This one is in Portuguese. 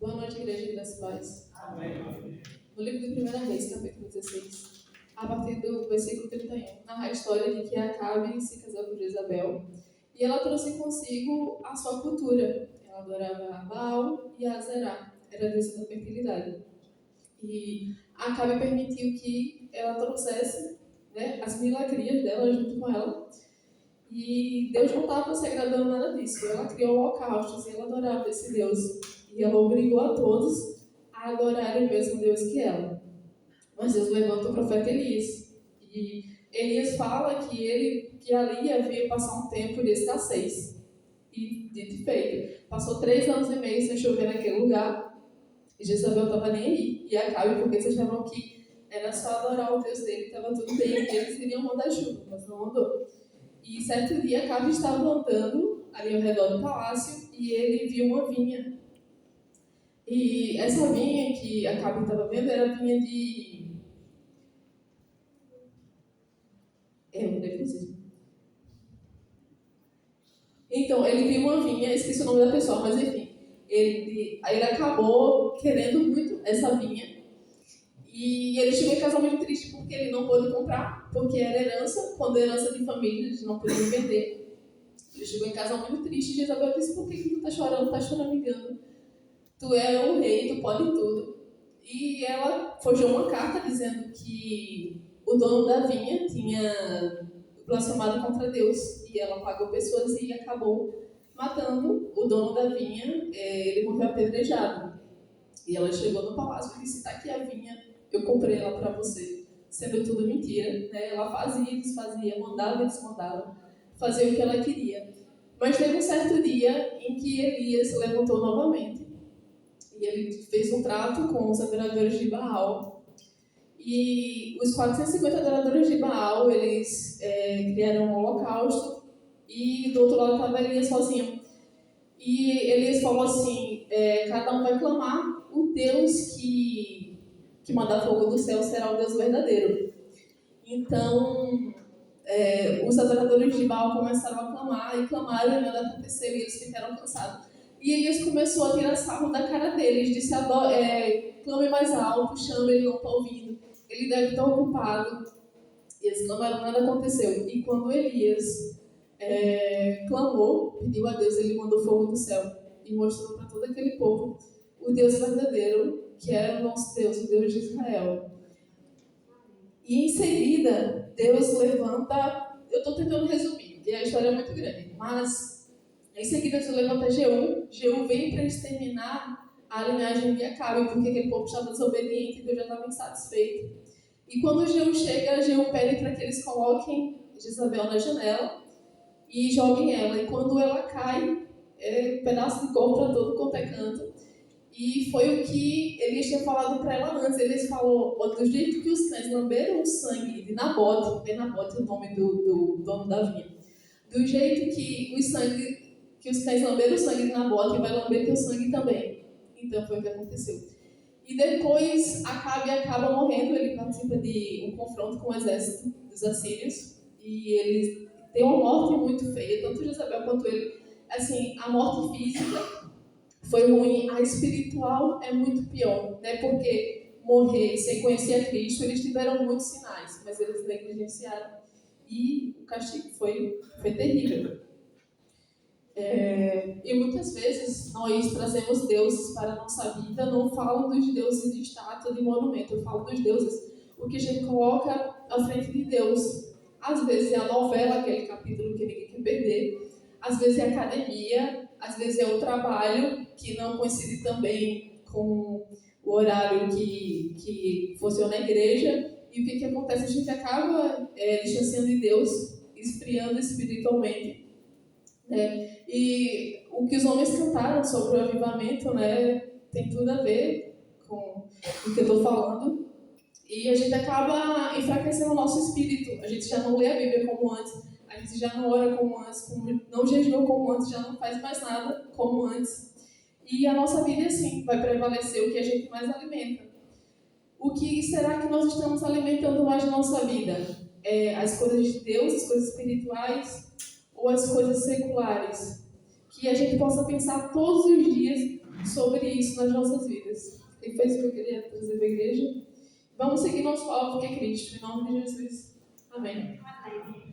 Boa noite, Igreja de Graça e Paz. Amém. No livro de 1 Reis, capítulo 16, a partir do versículo 31, narra a história de que Acabe se casou com Jezabel e ela trouxe consigo a sua cultura. Ela adorava a Baal e a Azerá, era a deusa da fertilidade. E Acabe permitiu que ela trouxesse, as milagrias dela junto com ela. E Deus não estava se agradando nada disso. Ela criou holocaustos e ela adorava esse Deus. E ela obrigou a todos a adorarem o mesmo Deus que ela. Mas Deus levanta o profeta Elias. E Elias fala que ali havia passar um tempo de escassez. E dito e feito. Passou 3 anos e meio sem chover naquele lugar. E Jezabel não estava nem aí. E Acabe, porque eles achavam que era só adorar o Deus dele, estava tudo bem. E eles iriam mandar chuva, mas não mandou. E certo dia, Acabe estava andando ali ao redor do palácio e ele viu uma vinha. E essa vinha que Acabe estava vendo era a vinha de... Então, ele viu uma vinha, esqueci o nome da pessoa, mas enfim. Ele acabou querendo muito essa vinha. E ele chegou em casa muito triste porque ele não pôde comprar, porque era herança, quando é herança de família, eles não podiam vender. Ele chegou em casa muito triste e Jezabel disse: por que tu tá chorando? Tá choramingando? Tu é o rei, tu pode tudo. E ela forjou uma carta dizendo que o dono da vinha tinha blasfemado contra Deus. E ela pagou pessoas e acabou matando o dono da vinha. Ele morreu apedrejado. E ela chegou no palácio e disse: tá aqui a vinha, eu comprei ela para você. Sendo tudo mentira, né? Ela fazia, desfazia, mandava, desmandava, fazia o que ela queria. Mas teve um certo dia em que Elias se levantou novamente e ele fez um trato com os adoradores de Baal. E os 450 adoradores de Baal, eles criaram um holocausto e do outro lado estava Elias sozinho. E Elias falou assim: cada um vai clamar, o Deus que manda fogo do céu será o Deus verdadeiro. Então, os adoradores de Baal começaram a clamar e clamaram e nada aconteceu e eles ficaram cansados. E Elias começou a tirar sarro da cara deles, disse: clame mais alto, chame, ele não está ouvindo, ele deve estar ocupado. E eles clamaram, nada aconteceu. E quando Elias clamou, pediu a Deus, ele mandou fogo do céu e mostrou para todo aquele povo o Deus verdadeiro, que era o nosso Deus, o Deus de Israel. E em seguida, Deus levanta... Eu estou tentando resumir, porque a história é muito grande. Mas, em seguida, Deus levanta Jeú. Jeú vem para exterminar a linhagem de Acabe, porque aquele povo estava desobediente e Deus já estava insatisfeito. E quando Jeú chega, Jeú pede para que eles coloquem Jezabel na janela e joguem ela. E quando ela cai, pedaço de corpo para todo quanto é canto. E foi o que Elias tinha falado para ela antes. Elias falou: do jeito que os cães lamberam o sangue de Nabote, Nabote é o nome do dono da vinha, do jeito que os cães lamberam o sangue de Nabote, vai lamber teu sangue também. Então foi o que aconteceu. E depois Acabe acaba morrendo. Ele participa de um confronto com o exército dos assírios e ele tem uma morte muito feia, tanto Jezabel quanto ele. Assim, a morte física foi ruim, a espiritual é muito pior, né? Porque morrer sem conhecer a Cristo, eles tiveram muitos sinais, mas eles negligenciaram e o castigo foi terrível. E muitas vezes nós trazemos deuses para a nossa vida. Não falo dos deuses de estátua, de monumento, eu falo dos deuses, o que a gente coloca à frente de Deus. Às vezes é a novela, aquele capítulo que ninguém quer perder. Às vezes é a academia, às vezes é o trabalho, que não coincide também com o horário que funciona a igreja. E o que acontece? A gente acaba distanciando de Deus, esfriando espiritualmente. E o que os homens cantaram sobre o avivamento, tem tudo a ver com o que eu estou falando. E a gente acaba enfraquecendo o nosso espírito. A gente já não lê a Bíblia como antes, a gente já não ora como antes, não jejua como antes, já não faz mais nada como antes. E a nossa vida é assim, vai prevalecer o que a gente mais alimenta. O que será que nós estamos alimentando mais na nossa vida? As coisas de Deus, as coisas espirituais ou as coisas seculares? que a gente possa pensar todos os dias sobre isso nas nossas vidas. E foi isso que eu queria trazer para a igreja. Vamos seguir nosso alvo, que é Cristo, em nome de Jesus. Amém. Amém.